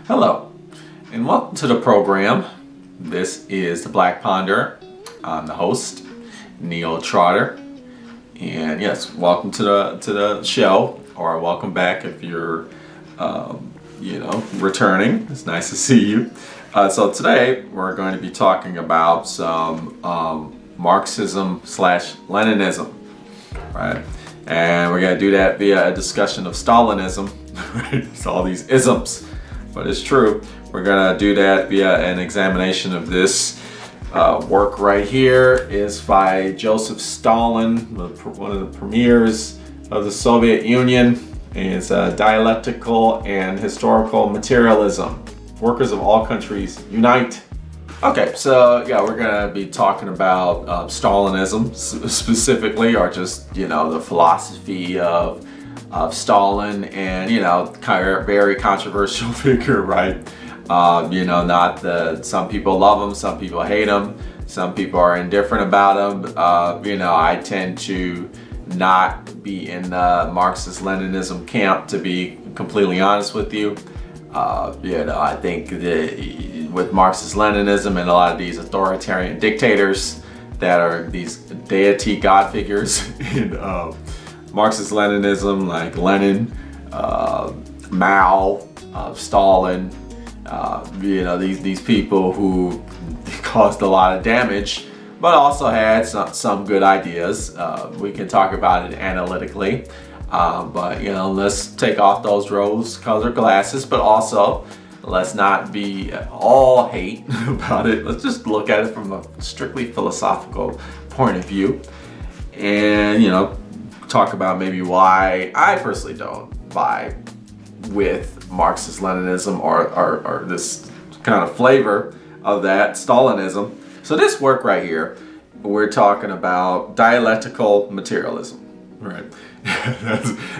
Hello, and welcome to the program. This is the Black Ponder. I'm the host, Neil Trotter, and yes, welcome to the show, or welcome back if you're, returning. It's nice to see you. So today we're going to be talking about some Marxism/Leninism, right? And we're going to do that via a discussion of Stalinism. It's all these isms, but it's true. We're going to do that via an examination of this work right here. Is by Joseph Stalin, one of the premiers of the Soviet Union. It's Dialectical and Historical Materialism. Workers of all countries unite. Okay, so yeah, we're gonna be talking about Stalinism specifically, or just, the philosophy of Stalin, and, kind of very controversial figure, right? Some people love him, some people hate him, some people are indifferent about him. I tend to not be in the Marxist-Leninism camp, to be completely honest with you. I think that with Marxist-Leninism and a lot of these authoritarian dictators that are these deity god figures in Marxist-Leninism, like Lenin, Mao, Stalin, these people who caused a lot of damage, but also had some good ideas. We can talk about it analytically. But let's take off those rose-colored glasses, but also let's not be all hate about it. Let's just look at it from a strictly philosophical point of view, and talk about maybe why I personally don't vibe with Marxist-Leninism or this kind of flavor of that Stalinism. So this work right here, we're talking about dialectical materialism. Right,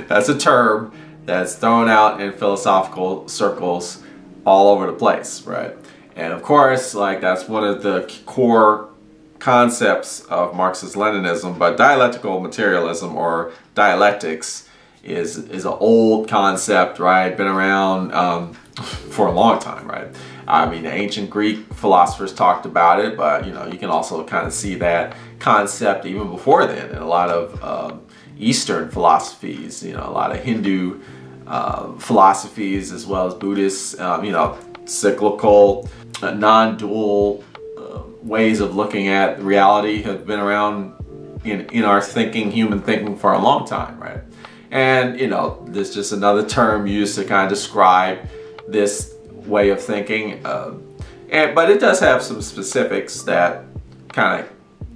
that's a term that's thrown out in philosophical circles all over the place, right? And of course, that's one of the core concepts of Marxist-Leninism. But dialectical materialism, or dialectics, is an old concept, right? Been around for a long time, right? I mean, the ancient Greek philosophers talked about it, but you can also kind of see that concept even before then in a lot of Eastern philosophies, a lot of Hindu philosophies, as well as Buddhist, cyclical, non-dual ways of looking at reality have been around in our thinking, human thinking, for a long time, right? And there's just another term used to kind of describe this way of thinking, but it does have some specifics that kind of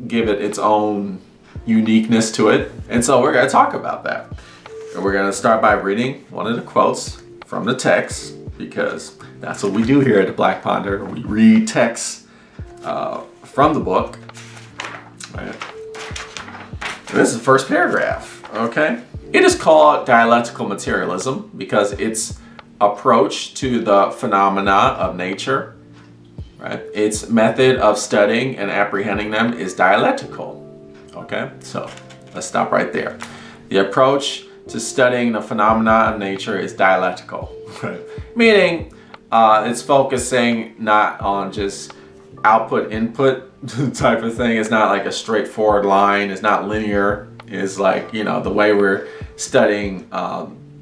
give it its own uniqueness to it. And so we're going to talk about that. And we're going to start by reading one of the quotes from the text, because that's what we do here at the Black Ponder. We read texts from the book. Right. And this is the first paragraph, okay? It is called dialectical materialism because its approach to the phenomena of nature, right? Its method of studying and apprehending them is dialectical. Okay, so let's stop right there. The approach to studying the phenomena of nature is dialectical, right? Meaning it's focusing not on just output-input type of thing. It's not like a straightforward line. It's not linear. It's like, the way we're studying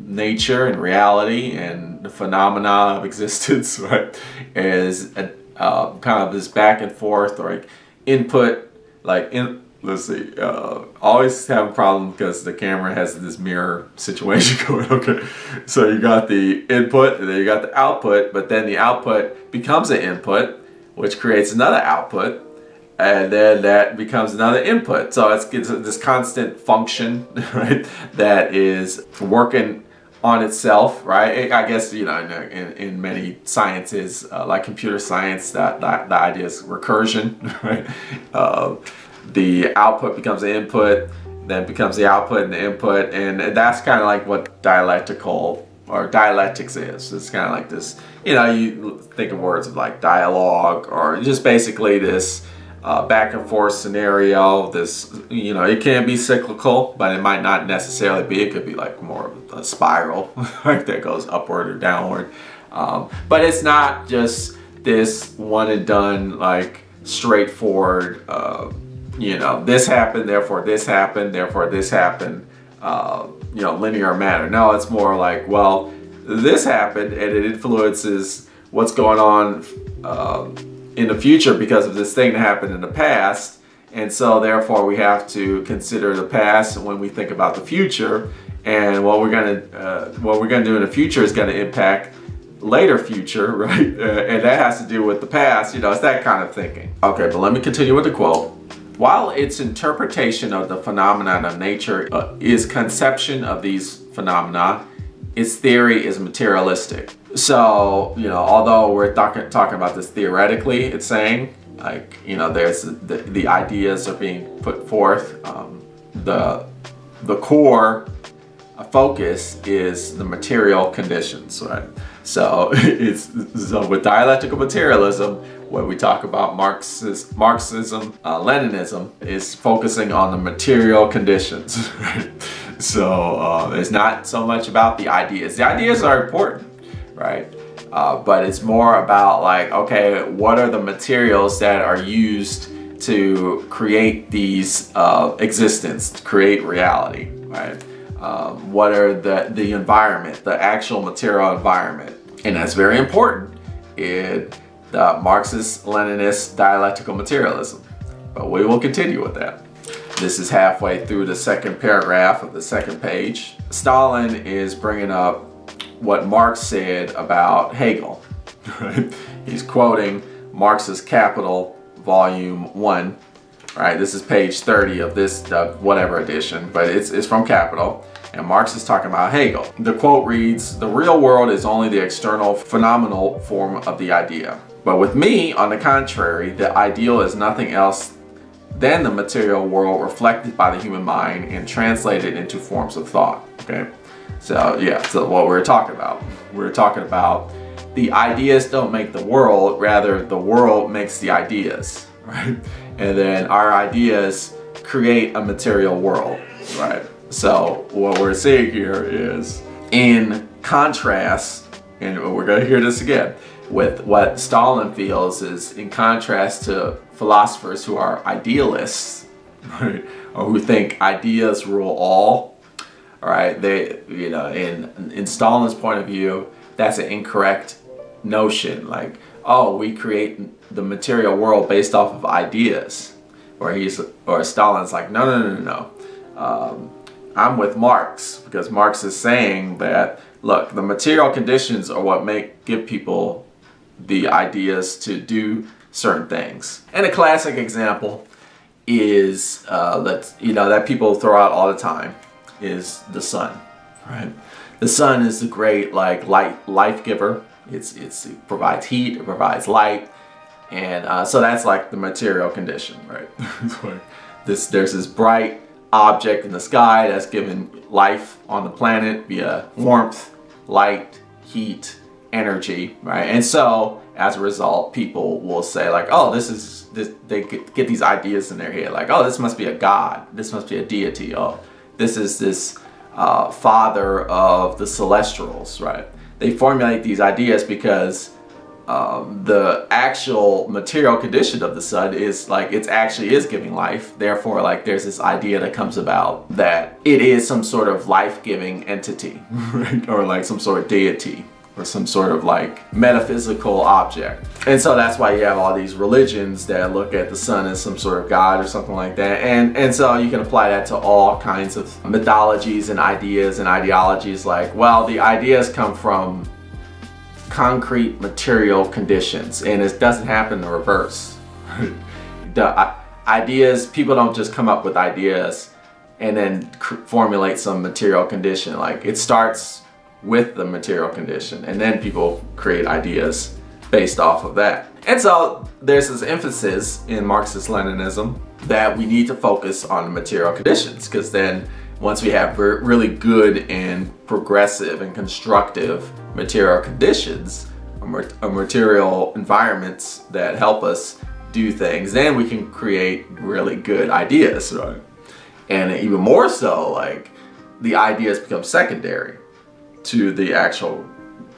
nature and reality and the phenomena of existence, right, is kind of this back and forth, or like input, let's see, always have a problem because the camera has this mirror situation going. Okay, so you got the input and then you got the output, but then the output becomes an input, which creates another output, and then that becomes another input. So it's this constant function, right, that is working on itself, right? I guess, in many sciences, like computer science, the idea is recursion, right? The output becomes the input, then becomes the output and the input, and that's kind of like what dialectical or dialectics is. It's kind of like this, you think of words of like dialogue, or just basically this back and forth scenario. This, you know, it can be cyclical, but it might not necessarily be. It could be like more of a spiral, right, that goes upward or downward. But it's not just this one and done, like straightforward, you know, this happened, therefore this happened, therefore this happened, you know, linear manner. No, it's more like, well, this happened and it influences what's going on in the future because of this thing that happened in the past. And so therefore we have to consider the past when we think about the future, and what we're gonna do in the future is going to impact later future, right? And that has to do with the past. You know, it's that kind of thinking. Okay, but let me continue with the quote. While its interpretation of the phenomenon of nature is conception of these phenomena, its theory is materialistic. So, you know, although we're talking about this theoretically, it's saying, like, you know, there's the ideas are being put forth. The core focus is the material conditions, right? So so with dialectical materialism, when we talk about Marxism, Leninism is focusing on the material conditions, right? So it's not so much about the ideas. The ideas are important, right? But it's more about, like, okay, what are the materials that are used to create these existence, to create reality, right? What are the environment, the actual material environment? And that's very important in the Marxist-Leninist dialectical materialism. But we will continue with that. This is halfway through the second paragraph of the second page. Stalin is bringing up what Marx said about Hegel. Right? He's quoting Marx's Capital, Volume 1. Right? This is page 30 of this whatever edition, but it's from Capital. And Marx is talking about Hegel. The quote reads, "The real world is only the external phenomenal form of the idea. But with me, on the contrary, the ideal is nothing else than the material world reflected by the human mind and translated into forms of thought." Okay? So yeah, so what we're talking about. We're talking about the ideas don't make the world, rather the world makes the ideas, right? And then our ideas create a material world, right? So what we're seeing here is, in contrast, and we're going to hear this again, with what Stalin feels is in contrast to philosophers who are idealists, right? Or who think ideas rule all, right? They, you know, in Stalin's point of view, that's an incorrect notion. Like, oh, we create the material world based off of ideas. Or Stalin's like, no. I'm with Marx, because Marx is saying that, look, the material conditions are what give people the ideas to do certain things. And a classic example is that people throw out all the time is the sun, right? The sun is the great life giver. It provides heat, it provides light, and so that's like the material condition, right? There's this bright object in the sky that's giving life on the planet via warmth, light, heat, energy, right? And so as a result, people will say, like, oh, they get these ideas in their head, like, oh, this must be a god, this must be a deity, oh, this is this father of the celestials, right? They formulate these ideas because the actual material condition of the sun is like, it actually is giving life. Therefore, like, there's this idea that comes about that it is some sort of life-giving entity, right? Or like some sort of deity, or some sort of like metaphysical object. And so that's why you have all these religions that look at the sun as some sort of god or something like that. And so you can apply that to all kinds of mythologies and ideas and ideologies, like, well, the ideas come from concrete material conditions, and it doesn't happen in reverse. Ideas, people don't just come up with ideas and then formulate some material condition. Like, it starts with the material condition, and then people create ideas based off of that. And so there's this emphasis in Marxist-Leninism that we need to focus on the material conditions, because then once we have really good and progressive and constructive material conditions, or material environments that help us do things, then we can create really good ideas, right? And even more so, like, the ideas become secondary to the actual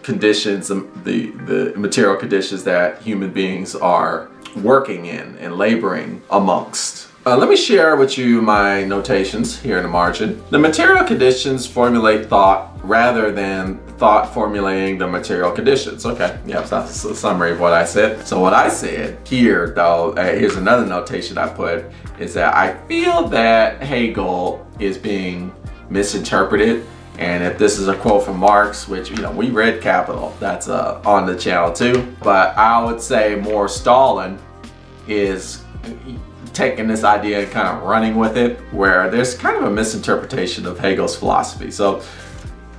conditions, the material conditions that human beings are working in and laboring amongst. Let me share with you my notations here in the margin. The material conditions formulate thought rather than thought formulating the material conditions. Okay, yeah, so that's a summary of what I said. So what I said here, though, here's another notation I put, is that I feel that Hegel is being misinterpreted. And if this is a quote from Marx, which, you know, we read Capital, that's on the channel too. But I would say more Stalin is taking this idea and kind of running with it, where there's kind of a misinterpretation of Hegel's philosophy. So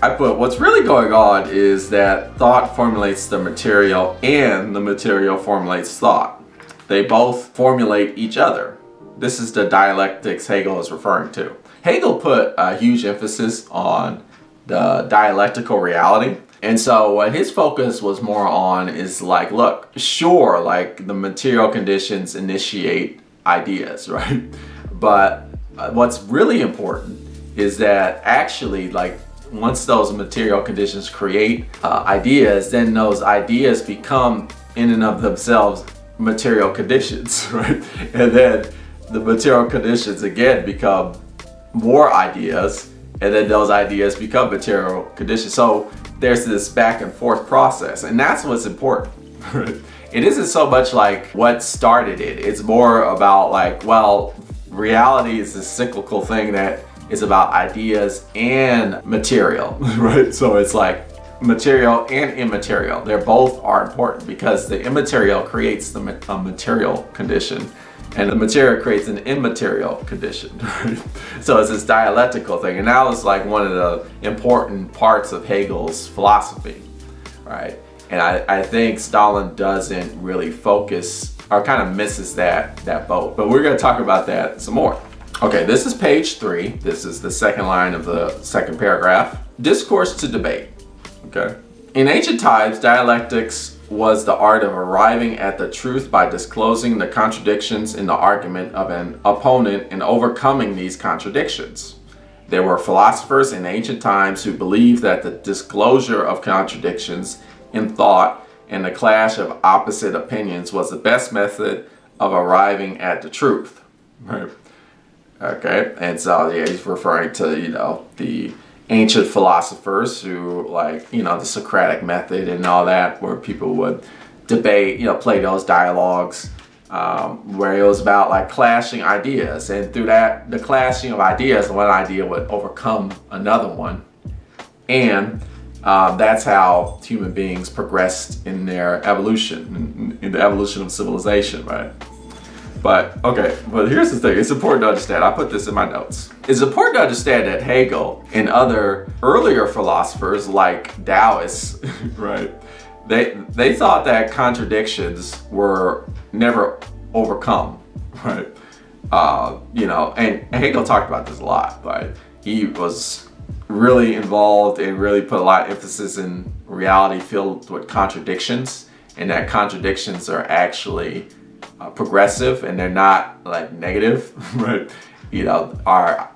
I put, what's really going on is that thought formulates the material and the material formulates thought. They both formulate each other. This is the dialectics Hegel is referring to. Hegel put a huge emphasis on the dialectical reality. And so what his focus was more on is like, look, sure, like the material conditions initiate ideas, right? But what's really important is that actually, like, once those material conditions create ideas, then those ideas become in and of themselves material conditions, right? And then the material conditions again become more ideas, and then those ideas become material conditions. So there's this back and forth process, and that's what's important. It isn't so much like what started it. It's more about like, well, reality is this cyclical thing that is about ideas and material, right? So it's like material and immaterial. They both are important because the immaterial creates a material condition, and the material creates an immaterial condition, right? So it's this dialectical thing, and that was like one of the important parts of Hegel's philosophy, right? And I think Stalin doesn't really focus, or kind of misses that boat, but we're going to talk about that some more. Okay, this is page 3. This is the second line of the second paragraph. Discourse to debate. Okay. In ancient times, dialectics was the art of arriving at the truth by disclosing the contradictions in the argument of an opponent and overcoming these contradictions. There were philosophers in ancient times who believed that the disclosure of contradictions in thought and the clash of opposite opinions was the best method of arriving at the truth. Right? Okay, and so yeah, he's referring to, you know, the ancient philosophers who, like, you know, the Socratic method and all that, where people would debate, you know, Plato's dialogues, where it was about like clashing ideas, and through that, the clashing of ideas, one idea would overcome another one, and that's how human beings progressed in their evolution, in the evolution of civilization, right? But okay, but here's the thing, it's important to understand, I put this in my notes. It's important to understand that Hegel and other earlier philosophers like Taoists, right? They thought that contradictions were never overcome, right? You know, and Hegel talked about this a lot, but he was really involved and really put a lot of emphasis in reality filled with contradictions, and that contradictions are actually progressive and they're not like negative, right? You know, our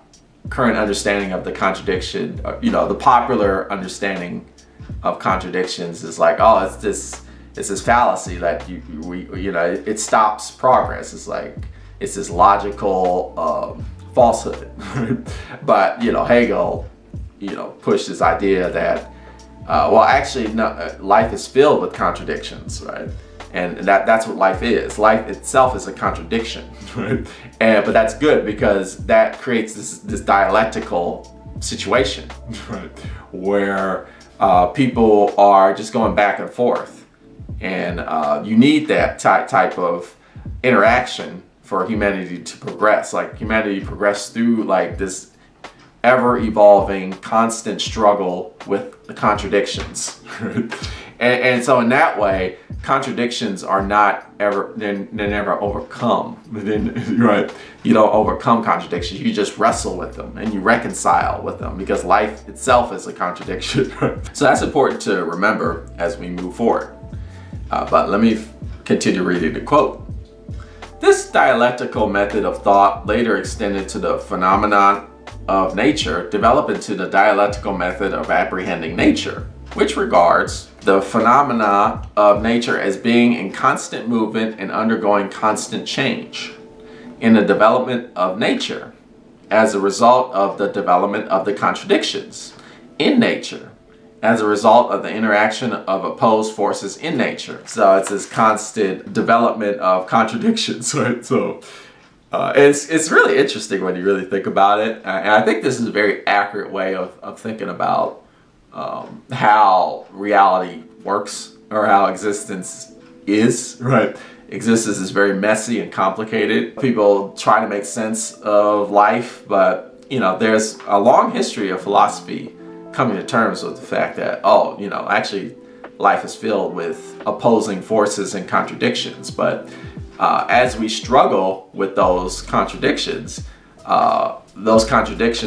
current understanding of the contradiction, you know, the popular understanding of contradictions is like, oh, it's this fallacy that you know, it stops progress. It's like, it's this logical falsehood. But, you know, Hegel, you know, pushed this idea that, well, actually, no, life is filled with contradictions, right? And that's what life is. Life itself is a contradiction, right? But that's good because that creates this dialectical situation, right? Where people are just going back and forth. And you need that type of interaction for humanity to progress. Like, humanity progressed through like this ever-evolving, constant struggle with the contradictions. And so in that way, contradictions are not ever, they're never overcome. Right? You don't overcome contradictions, you just wrestle with them and you reconcile with them, because life itself is a contradiction. So that's important to remember as we move forward. But let me continue reading the quote. This dialectical method of thought later extended to the phenomenon of nature, developed into the dialectical method of apprehending nature, which regards the phenomena of nature as being in constant movement and undergoing constant change. In the development of nature, as a result of the development of the contradictions in nature, as a result of the interaction of opposed forces in nature. So it's this constant development of contradictions, right? So it's really interesting when you really think about it. And I think this is a very accurate way of thinking about how reality works, or how existence is, right? Existence is very messy and complicated. People try to make sense of life, but you know, there's a long history of philosophy coming to terms with the fact that, oh, you know, actually life is filled with opposing forces and contradictions. But as we struggle with those contradictions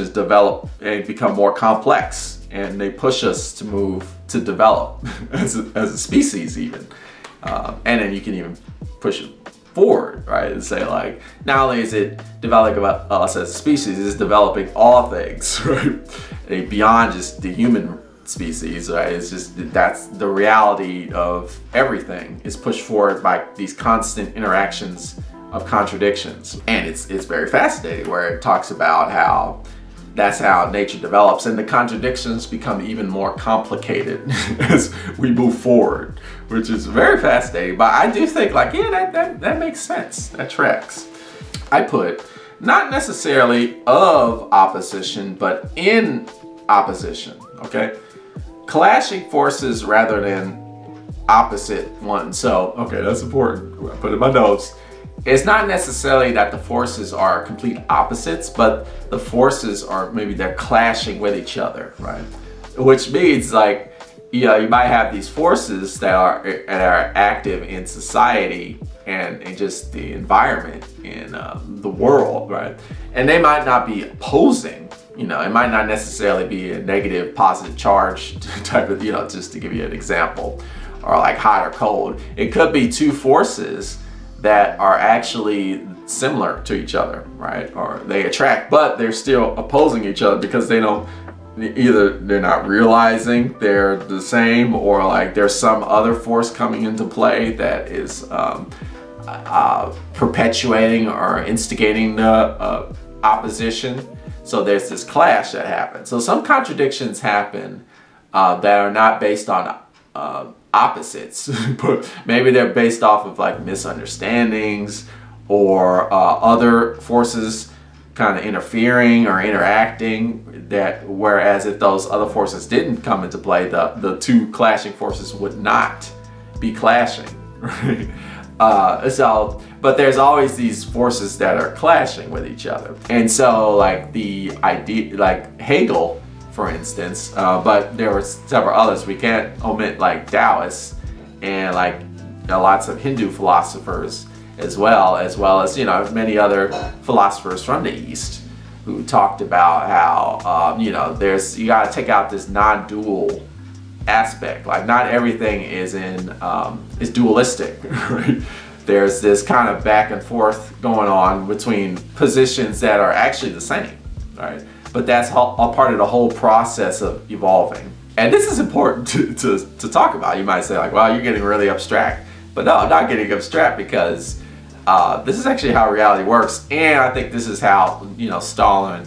develop and become more complex, and they push us to move to develop as a species even. And then you can even push it forward, right? And say like, not only is it developing about us as a species, it's developing all things, right? Beyond just the human species, right? It's just, that's the reality of everything is pushed forward by these constant interactions of contradictions. And it's very fascinating, where it talks about how that's how nature develops, and the contradictions become even more complicated as we move forward, which is very fascinating. But I do think, like, yeah, that makes sense. That tracks. I put, not necessarily of opposition, but in opposition, okay? Clashing forces rather than opposite ones. So, okay, that's important. I put it in my notes. It's not necessarily that the forces are complete opposites, but the forces are, maybe they're clashing with each other, right? Which means, like, you know, you might have these forces that are active in society and in just the environment, in the world, right? And they might not be opposing, you know, it might not necessarily be a negative, positive charge type of, you know, just to give you an example, or like hot or cold. It could be two forces that are actually similar to each other, right? Or they attract, but they're still opposing each other because they don't, either they're not realizing they're the same, or like there's some other force coming into play that is perpetuating or instigating the opposition. So there's this clash that happens. So some contradictions happen that are not based on opposites, but maybe they're based off of like misunderstandings or other forces kind of interfering or interacting, that whereas if those other forces didn't come into play, the two clashing forces would not be clashing, right? But there's always these forces that are clashing with each other. And so like the idea, like Hegel, for instance, but there were several others. We can't omit like Taoists and like lots of Hindu philosophers as well as, you know, many other philosophers from the East who talked about how, you know, you got to take out this non-dual aspect. Like not everything is is dualistic, right? There's this kind of back and forth going on between positions that are actually the same, right? But that's all part of the whole process of evolving. And this is important to talk about. You might say like, well, you're getting really abstract. But no, I'm not getting abstract, because this is actually how reality works. And I think this is how, you know, Stalin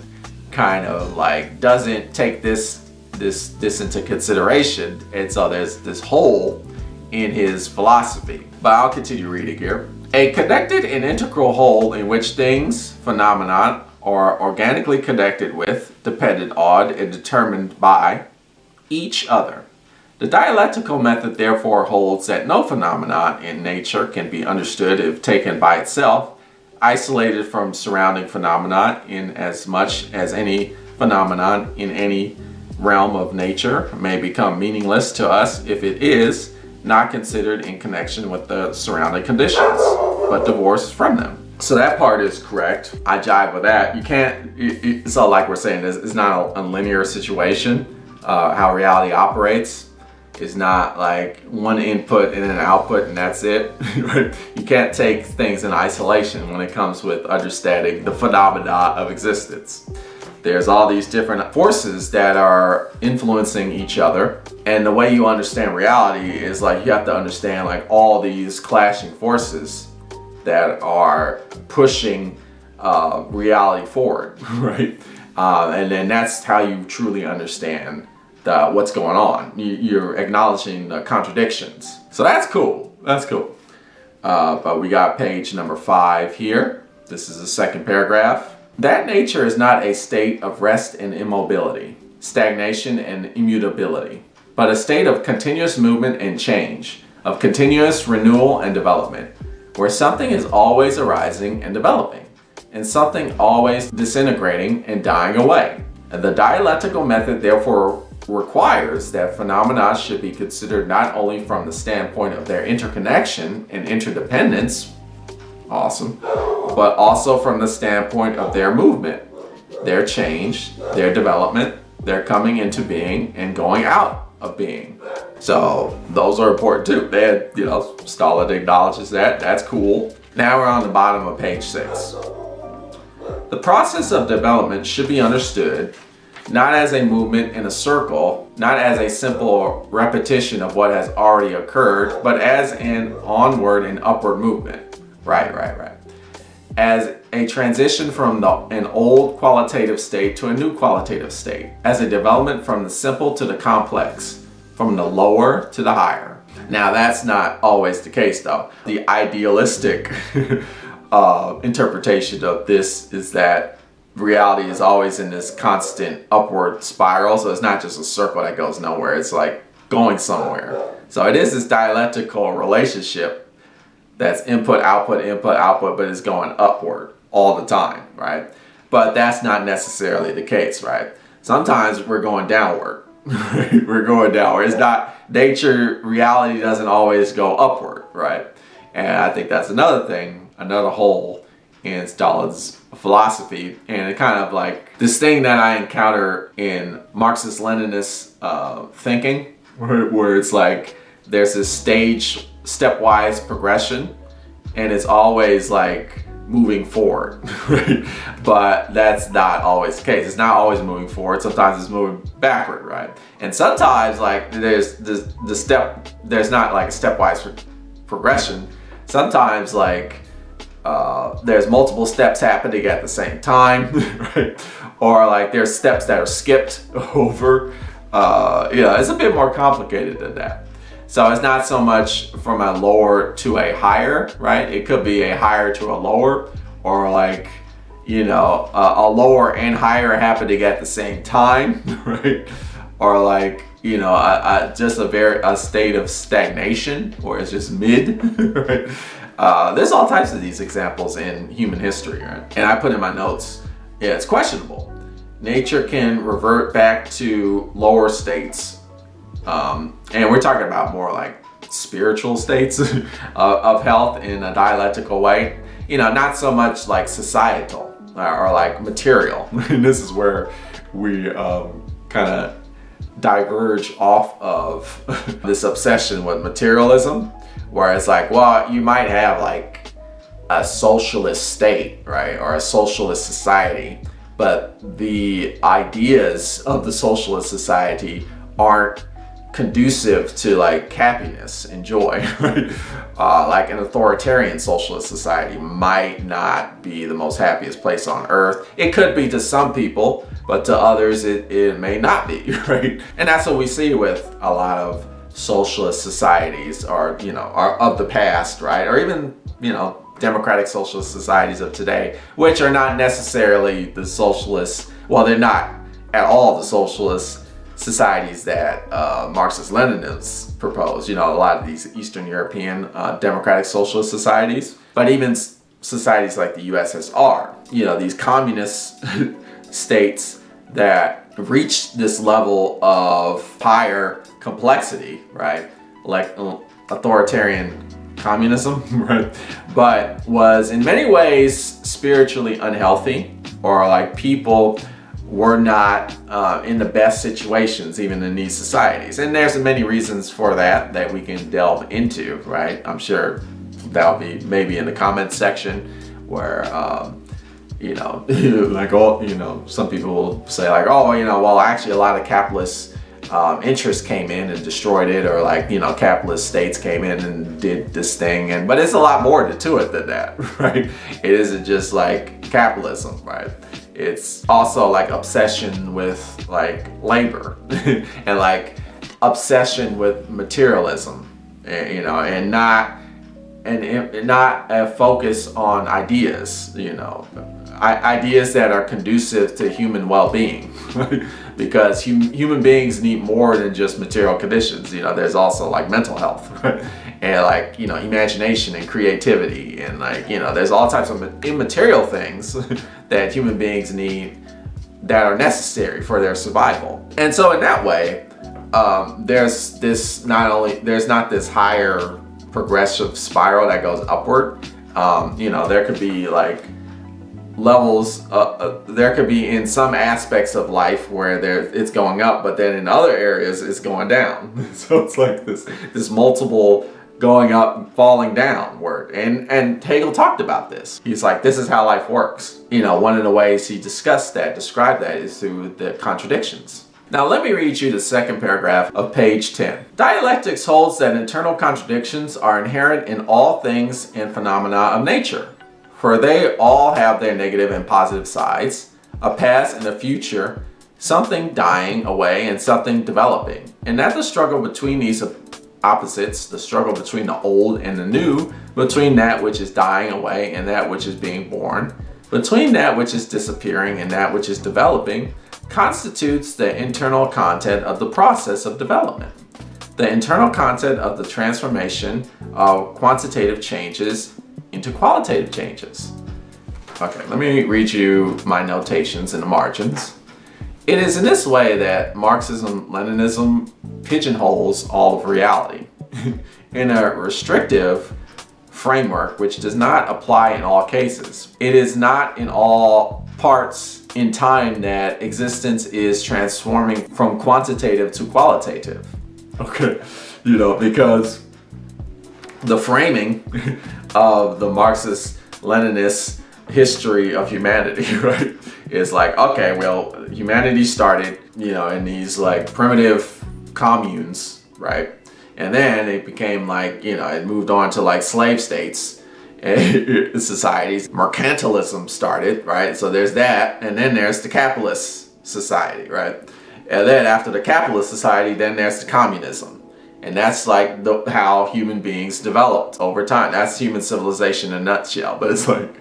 kind of like doesn't take this into consideration. And so there's this hole in his philosophy. But I'll continue reading here. A connected and integral whole in which things, phenomenon, are organically connected with, dependent on, and determined by each other. The dialectical method therefore holds that no phenomenon in nature can be understood if taken by itself, isolated from surrounding phenomena, in as much as any phenomenon in any realm of nature may become meaningless to us if it is not considered in connection with the surrounding conditions, but divorced from them. So that part is correct. I jive with that. You can't, it's all like we're saying, it's not a linear situation, how reality operates. is not like one input and an output and that's it. Right? You can't take things in isolation when it comes with understanding the phenomena of existence. There's all these different forces that are influencing each other, and the way you understand reality is like you have to understand like all these clashing forces that are pushing reality forward, right? And then that's how you truly understand what's going on. You're acknowledging the contradictions. So that's cool. That's cool. But we got page number 5 here. This is the second paragraph. That nature is not a state of rest and immobility, stagnation and immutability, but a state of continuous movement and change, of continuous renewal and development, where something is always arising and developing, and something always disintegrating and dying away. And the dialectical method therefore requires that phenomena should be considered not only from the standpoint of their interconnection and interdependence, awesome, but also from the standpoint of their movement, their change, their development, their coming into being and going out of being. So those are important too. They had, Stalin acknowledges that. That's cool. Now we're on the bottom of page 6. The process of development should be understood not as a movement in a circle, not as a simple repetition of what has already occurred, but as an onward and upward movement. Right. As a transition from an old qualitative state to a new qualitative state. As a development from the simple to the complex, from the lower to the higher. Now that's not always the case though. The idealistic interpretation of this is that reality is always in this constant upward spiral. So it's not just a circle that goes nowhere. It's like going somewhere. So it is this dialectical relationship that's input, output, but it's going upward all the time, right? But that's not necessarily the case, right? Sometimes we're going downward. We're going downward. It's not, nature, reality doesn't always go upward, right? And I think that's another thing, another hole in Stalin's philosophy. And it kind of like this thing that I encounter in Marxist-Leninist thinking, where it's like there's this stepwise progression, and it's always like moving forward, right? But that's not always the case. It's not always moving forward. Sometimes it's moving backward, right? And sometimes like there's not like a stepwise progression. Sometimes like there's multiple steps happening at the same time, right? Or like there's steps that are skipped over. It's a bit more complicated than that. So it's not so much from a lower to a higher, right? It could be a higher to a lower, or like, a lower and higher happening at the same time, right? Or like, just a state of stagnation, or it's just mid, right? There's all types of these examples in human history, right? And I put in my notes, it's questionable. Nature can revert back to lower states. And we're talking about more like spiritual states of health in a dialectical way. Not so much like societal or like material. And this is where we kind of diverge off of this obsession with materialism, where it's like, well, you might have like a socialist state, right? Or a socialist society, but the ideas of the socialist society aren't conducive to like happiness and joy, right? Like an authoritarian socialist society might not be the most happiest place on earth. It could be to some people, but to others it may not be, right? And that's what we see with a lot of socialist societies, or are of the past, right? Or even democratic socialist societies of today, which are not necessarily the socialist, well, they're not at all the socialist societies that Marxist-Leninists propose. A lot of these Eastern European democratic socialist societies, but even societies like the USSR, these communist states that reach this level of higher complexity, right? Like authoritarian communism, right? But was in many ways spiritually unhealthy, or like people we're not in the best situations even in these societies. And there's many reasons for that we can delve into, right? I'm sure that'll be maybe in the comments section where, you know, like, oh, you know, some people will say like, oh, you know, well, actually a lot of capitalist interests came in and destroyed it, or like, you know, capitalist states came in and did this thing, but it's a lot more to it than that, right? It isn't just like capitalism, right? It's also like obsession with like labor and like obsession with materialism, you know, and not a focus on ideas, you know, ideas that are conducive to human well-being. Because human beings need more than just material conditions. You know, there's also like mental health and like, you know, imagination and creativity, and like, you know, there's all types of immaterial things that human beings need that are necessary for their survival. And so in that way, there's not this higher progressive spiral that goes upward. You know, there could be like levels, there could be in some aspects of life where it's going up, but then in other areas it's going down. So it's like this multiple going up, falling downward. And Hegel talked about this. He's like, this is how life works. You know, one of the ways he described that is through the contradictions. Now let me read you the second paragraph of page 10. Dialectics holds that internal contradictions are inherent in all things and phenomena of nature, for they all have their negative and positive sides, a past and a future, something dying away and something developing, and that the struggle between these opposites, the struggle between the old and the new, between that which is dying away and that which is being born, between that which is disappearing and that which is developing, constitutes the internal content of the process of development, the internal content of the transformation of quantitative changes into qualitative changes. Okay, let me read you my notations in the margins. It is in this way that Marxism-Leninism pigeonholes all of reality in a restrictive framework which does not apply in all cases. It is not in all parts in time that existence is transforming from quantitative to qualitative. Okay, you know, because the framing of the Marxist-Leninist history of humanity, right, is like, okay, well, humanity started, you know, in these like primitive communes, right? And then it became like, you know, it moved on to like slave states and societies. Mercantilism started, right? So there's that, and then there's the capitalist society, right? And then after the capitalist society, then there's the communism. And that's like how human beings developed over time. That's human civilization in a nutshell. But it's like,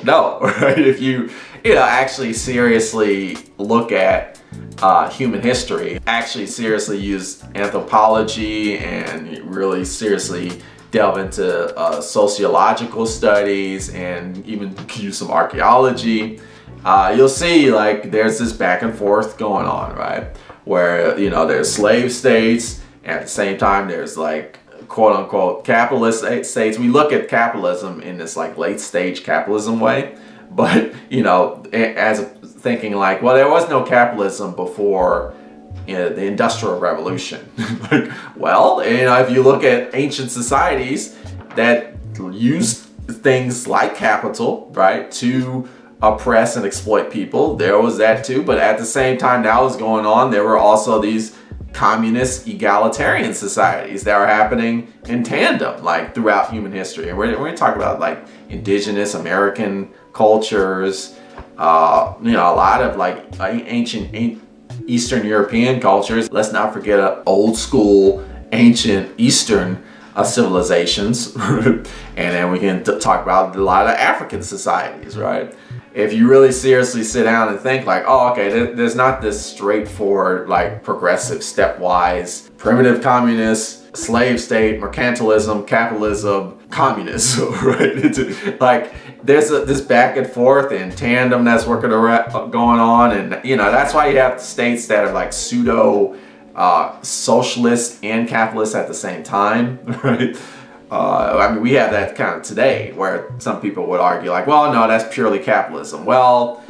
no, right? If you know, actually seriously look at human history, actually seriously use anthropology and really seriously delve into sociological studies and even use some archaeology, you'll see like there's this back and forth going on, right? Where, you know, there's slave states, and at the same time there's like quote unquote capitalist states. We look at capitalism in this like late stage capitalism way, but you know, as thinking like, well, there was no capitalism before, you know, the Industrial Revolution. Like, well, you know, if you look at ancient societies that used things like capital, right, to oppress and exploit people, there was that too. But at the same time that was going on, there were also these communist egalitarian societies that are happening in tandem, like throughout human history. And we're going to talk about like indigenous American cultures, you know, a lot of like ancient Eastern European cultures. Let's not forget old school ancient Eastern civilizations. And then we can talk about a lot of African societies, right? If you really seriously sit down and think like, oh, okay, there's not this straightforward, like progressive, stepwise, primitive communist, slave state, mercantilism, capitalism, communism, right? It's like there's this back and forth in tandem that's working around, going on. And, you know, that's why you have states that are like pseudo socialist and capitalist at the same time, right? I mean, we have that kind of today where some people would argue like, well, no, that's purely capitalism. Well,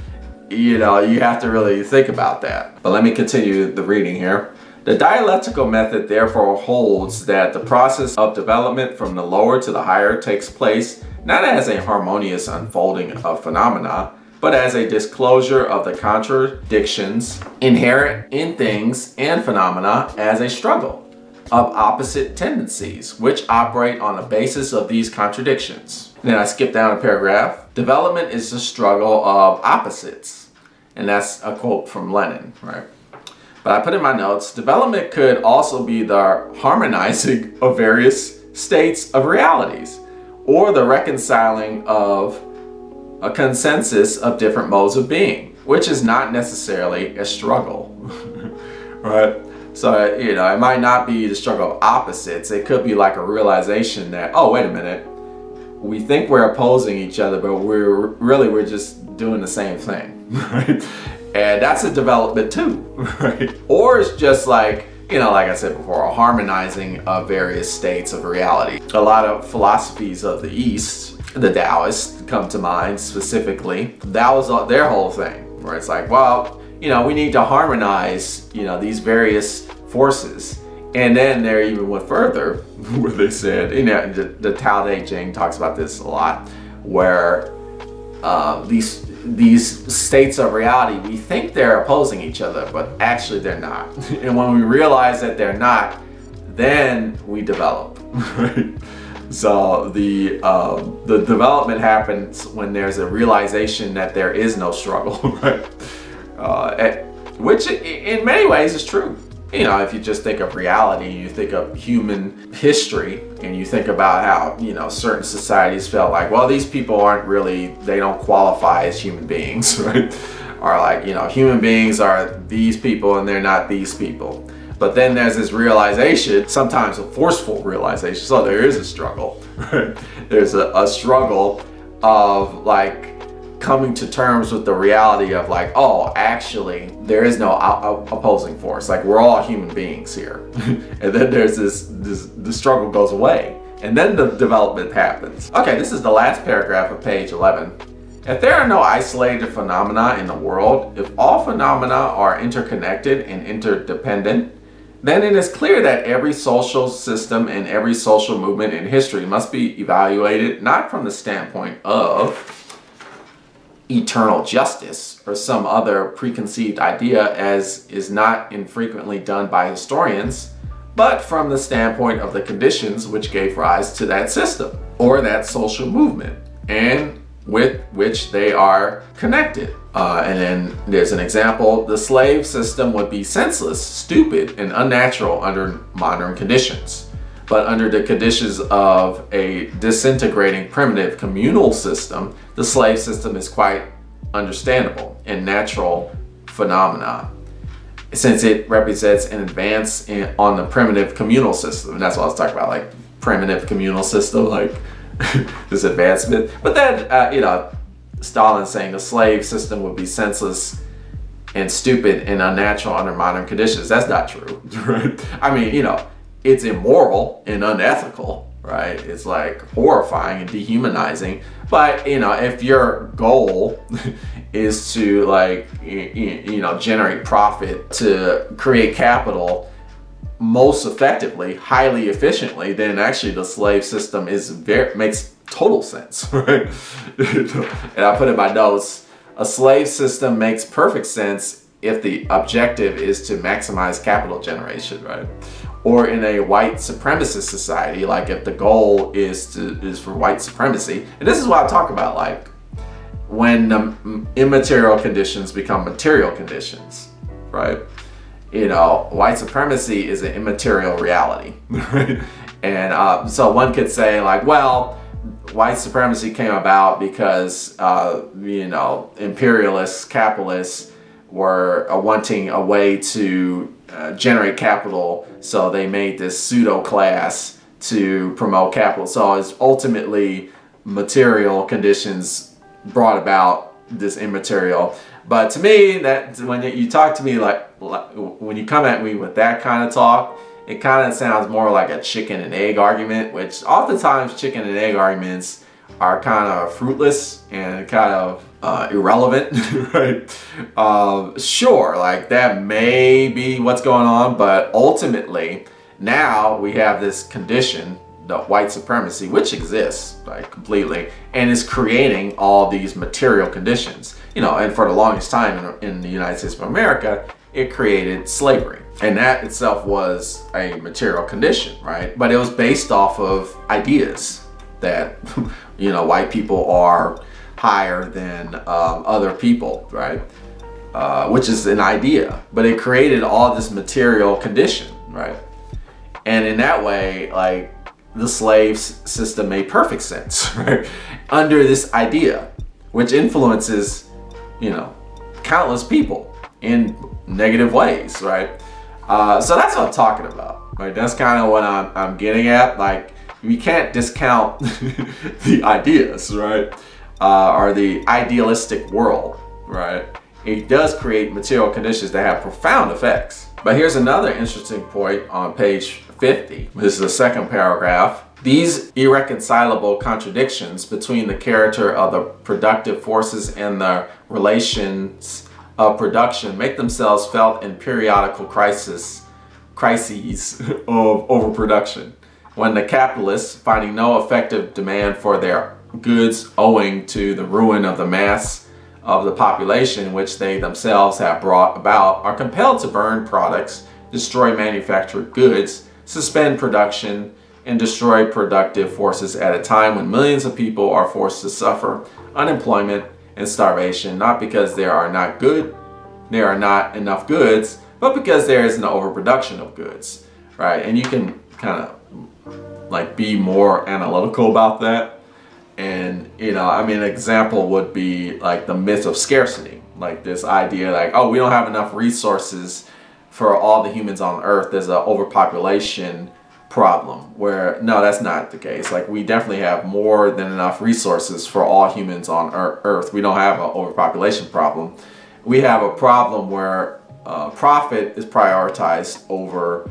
you know, you have to really think about that. But let me continue the reading here. The dialectical method therefore holds that the process of development from the lower to the higher takes place not as a harmonious unfolding of phenomena, but as a disclosure of the contradictions inherent in things and phenomena, as a struggle of opposite tendencies, which operate on the basis of these contradictions. And then I skip down a paragraph. Development is the struggle of opposites. And that's a quote from Lenin, right? But I put in my notes, development could also be the harmonizing of various states of realities, or the reconciling of a consensus of different modes of being, which is not necessarily a struggle, right? So, you know, it might not be the struggle of opposites. It could be like a realization that, oh, wait a minute, we think we're opposing each other, but we're just doing the same thing, right? And that's a development too, right? Or it's just like, you know, like I said before, a harmonizing of various states of reality. A lot of philosophies of the East, the Taoists come to mind specifically. That was their whole thing, where it's like, well, you know, we need to harmonize, you know, these various forces. And then they even went further, where they said, you know, the Tao Te Ching talks about this a lot, where these states of reality, we think they're opposing each other, but actually they're not. And when we realize that they're not, then we develop. Right? So the development happens when there's a realization that there is no struggle, right? Which in many ways is true. You know, if you just think of reality, you think of human history, and you think about how, you know, certain societies felt like, well, these people aren't really, they don't qualify as human beings, right? Or like, you know, human beings are these people and they're not these people. But then there's this realization, sometimes a forceful realization, so there is a struggle, right? There's a struggle of like coming to terms with the reality of like, oh, actually, there is no opposing force. Like, we're all human beings here. And then there's the struggle goes away. And then the development happens. Okay, this is the last paragraph of page 11. If there are no isolated phenomena in the world, if all phenomena are interconnected and interdependent, then it is clear that every social system and every social movement in history must be evaluated not from the standpoint of eternal justice or some other preconceived idea, as is not infrequently done by historians, but from the standpoint of the conditions which gave rise to that system or that social movement and with which they are connected. And then there's an example. The slave system would be senseless, stupid, and unnatural under modern conditions. But under the conditions of a disintegrating primitive communal system, the slave system is quite understandable and natural phenomena, since it represents an advance on the primitive communal system. And that's what I was talking about, like primitive communal system, like this advancement. But then, you know, Stalin saying the slave system would be senseless and stupid and unnatural under modern conditions. That's not true, right? I mean, you know, it's immoral and unethical, right? It's like horrifying and dehumanizing. But, you know, if your goal is to like, you know, generate profit, to create capital most effectively, highly efficiently, then actually the slave system makes total sense, right? And I put in my notes, a slave system makes perfect sense if the objective is to maximize capital generation, right? Or in a white supremacist society, like if the goal is for white supremacy. And this is what I talk about, like when the immaterial conditions become material conditions, right? You know, white supremacy is an immaterial reality, right? And so one could say like, well, white supremacy came about because, you know, imperialists, capitalists were wanting a way to generate capital, so they made this pseudo class to promote capital. So it's ultimately material conditions brought about this immaterial. But to me, that when you talk to me like when you come at me with that kind of talk, it kind of sounds more like a chicken and egg argument, which oftentimes chicken and egg arguments are kind of fruitless and kind of irrelevant, right? Sure, like that may be what's going on, but ultimately now we have this condition, the white supremacy, which exists like completely and is creating all these material conditions, you know. And for the longest time in the United States of America, it created slavery, and that itself was a material condition, right? But it was based off of ideas that you know, white people are higher than other people, right? Which is an idea, but it created all this material condition, right? And in that way, like, the slave system made perfect sense, right? Under this idea, which influences, you know, countless people in negative ways, right? So that's what I'm talking about, right? That's kind of what I'm getting at. Like, we can't discount the ideas, right? Or the idealistic world, right? It does create material conditions that have profound effects. But here's another interesting point on page 50. This is the second paragraph. These irreconcilable contradictions between the character of the productive forces and the relations of production make themselves felt in periodical crises of overproduction. When the capitalists, finding no effective demand for their goods owing to the ruin of the mass of the population which they themselves have brought about, are compelled to burn products, destroy manufactured goods, suspend production, and destroy productive forces at a time when millions of people are forced to suffer unemployment and starvation, not because there are not enough goods, but because there is an overproduction of goods, right? And you can kind of like be more analytical about that. And, you know, I mean, an example would be like the myth of scarcity, like this idea like, oh, we don't have enough resources for all the humans on Earth. There's an overpopulation problem, where no, that's not the case. Like, we definitely have more than enough resources for all humans on Earth. We don't have an overpopulation problem. We have a problem where profit is prioritized over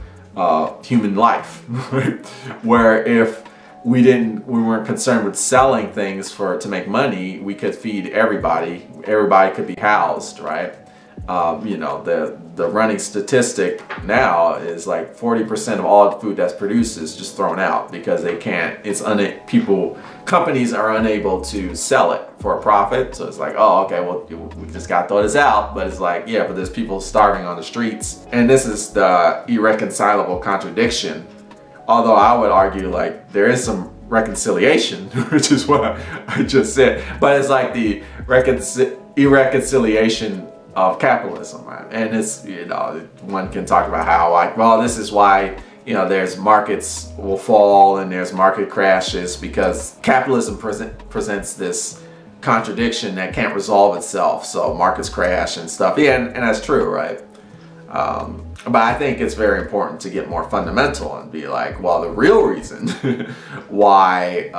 human life, right? Where if we weren't concerned with selling things to make money, we could feed everybody. Everybody could be housed, right? You know, the running statistic now is like 40% of all the food that's produced is just thrown out because they can't. Companies are unable to sell it for a profit. So it's like, oh, okay, well, we just got to throw this out. But it's like, yeah, but there's people starving on the streets, and this is the irreconcilable contradiction. Although I would argue like there is some reconciliation, which is what I just said, but it's like the irreconciliation of capitalism, right? And it's, you know, one can talk about how, like, well, this is why, you know, there's markets will fall and there's market crashes, because capitalism presents this contradiction that can't resolve itself, so markets crash and stuff. Yeah, and that's true, right? But I think it's very important to get more fundamental and be like, well, the real reason why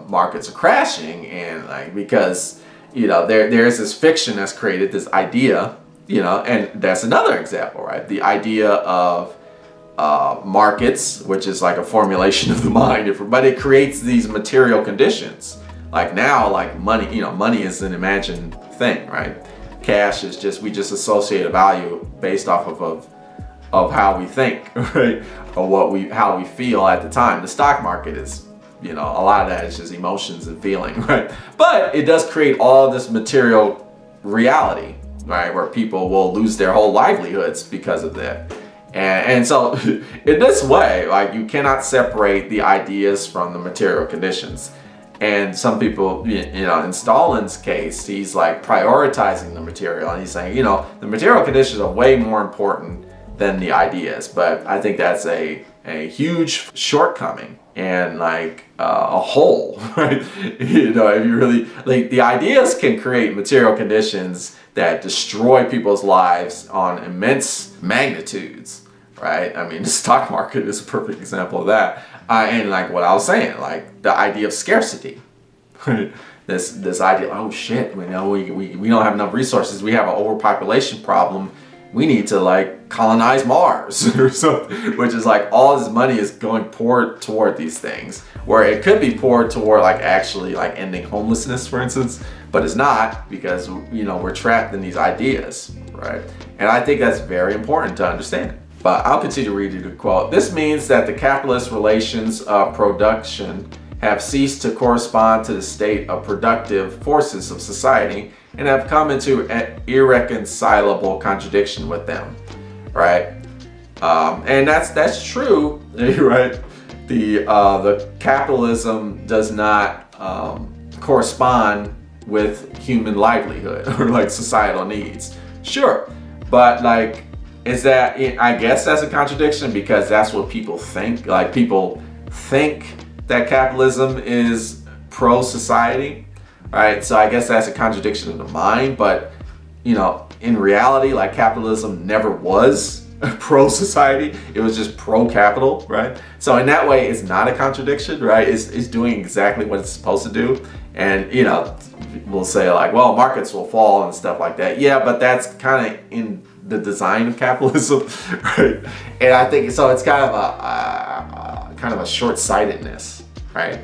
markets are crashing, and like, because, you know, there's this fiction that's created, this idea, you know, and that's another example, right? The idea of markets, which is like a formulation of the mind, but it creates these material conditions. Like now, like money, you know, money is an imagined thing, right? Cash is just, we just associate a value based off of how we think, right? Or how we feel at the time. The stock market is, you know, a lot of that is just emotions and feeling, right? But it does create all this material reality, right? Where people will lose their whole livelihoods because of that. And so in this way, like, you cannot separate the ideas from the material conditions. And some people, you know, in Stalin's case, he's like prioritizing the material, and he's saying, you know, the material conditions are way more important than the ideas. But I think that's a huge shortcoming and like a hole, right? You know, if you really, like, the ideas can create material conditions that destroy people's lives on immense magnitudes, right? I mean, the stock market is a perfect example of that. And like what I was saying, like the idea of scarcity, this idea, oh shit, you know, we don't have enough resources. We have an overpopulation problem. we need to like colonize Mars or something, which is like all this money is going poured toward these things, where it could be poured toward like actually like ending homelessness, for instance, but it's not, because you know, we're trapped in these ideas, right? And I think that's very important to understand. But I'll continue to read you the quote. This means that the capitalist relations of production have ceased to correspond to the state of productive forces of society and have come into an irreconcilable contradiction with them, right? And that's true, right? The capitalism does not correspond with human livelihood or like societal needs. Sure, but like, is that, I guess that's a contradiction, because that's what people think. Like, people think that capitalism is pro-society, right? So I guess that's a contradiction in the mind, but you know, in reality, like, capitalism never was pro-society. It was just pro-capital, right? So in that way, it's not a contradiction, right? It's doing exactly what it's supposed to do. And you know, we'll say like, well, markets will fall and stuff like that. Yeah, but that's kind of in the design of capitalism, right? And I think so. It's kind of a short-sightedness, right?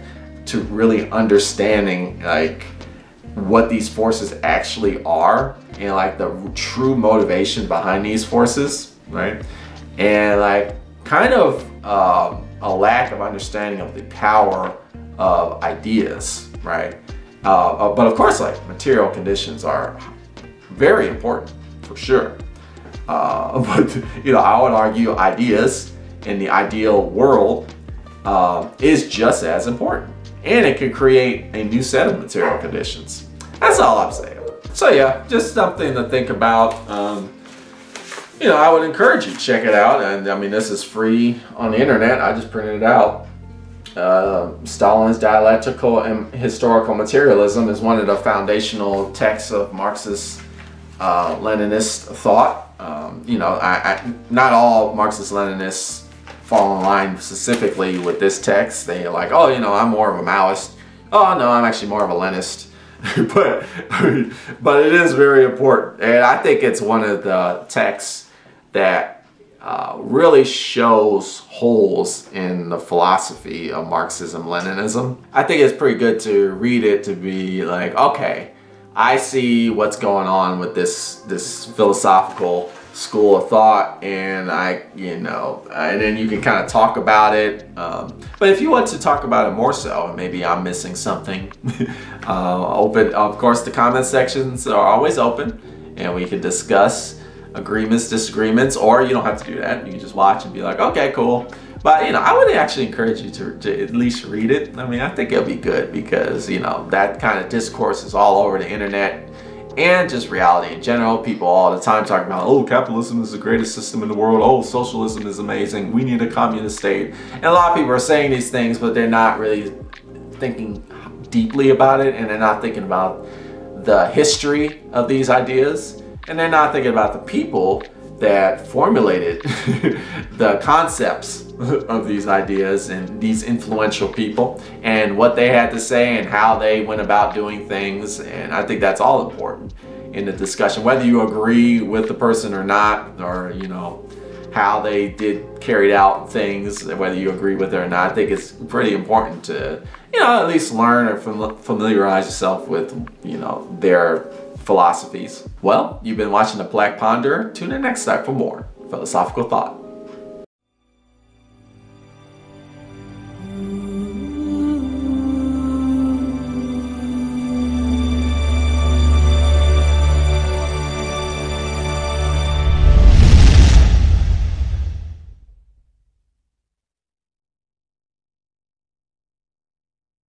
To really understanding like what these forces actually are, and like the true motivation behind these forces, right? And like kind of a lack of understanding of the power of ideas, right? But of course, like, material conditions are very important for sure. But you know, I would argue ideas in the ideal world is just as important, and it can create a new set of material conditions. That's all I'm saying. So yeah, just something to think about. You know, I would encourage you to check it out, and I mean, this is free on the internet. I just printed it out. Stalin's Dialectical and Historical Materialism is one of the foundational texts of Marxist Leninist thought. You know, not all Marxist-Leninists fall in line specifically with this text. They're like, oh, you know, I'm more of a Maoist. Oh, no, I'm actually more of a Leninist. but it is very important. And I think it's one of the texts that really shows holes in the philosophy of Marxism-Leninism. I think it's pretty good to read it to be like, okay, I see what's going on with this philosophical school of thought, and and then you can kind of talk about it. But if you want to talk about it more so, and maybe I'm missing something, open. Of course, the comment sections are always open, and we can discuss agreements, disagreements, or you don't have to do that. You can just watch and be like, okay, cool. But you know, I would actually encourage you to at least read it. I mean, I think it'll be good, because you know, that kind of discourse is all over the internet, and just reality in general. People all the time talking about, oh, capitalism is the greatest system in the world. Oh, socialism is amazing. We need a communist state. And a lot of people are saying these things, but they're not really thinking deeply about it, and they're not thinking about the history of these ideas. And they're not thinking about the people that formulated the concepts of these ideas, and these influential people, and what they had to say and how they went about doing things. And I think that's all important in the discussion, whether you agree with the person or not, or you know, how they carried out things, whether you agree with it or not. I think it's pretty important to, you know, at least learn or familiarize yourself with, you know, their philosophies. Well, you've been watching The Black Ponderer. Tune in next time for more philosophical thought.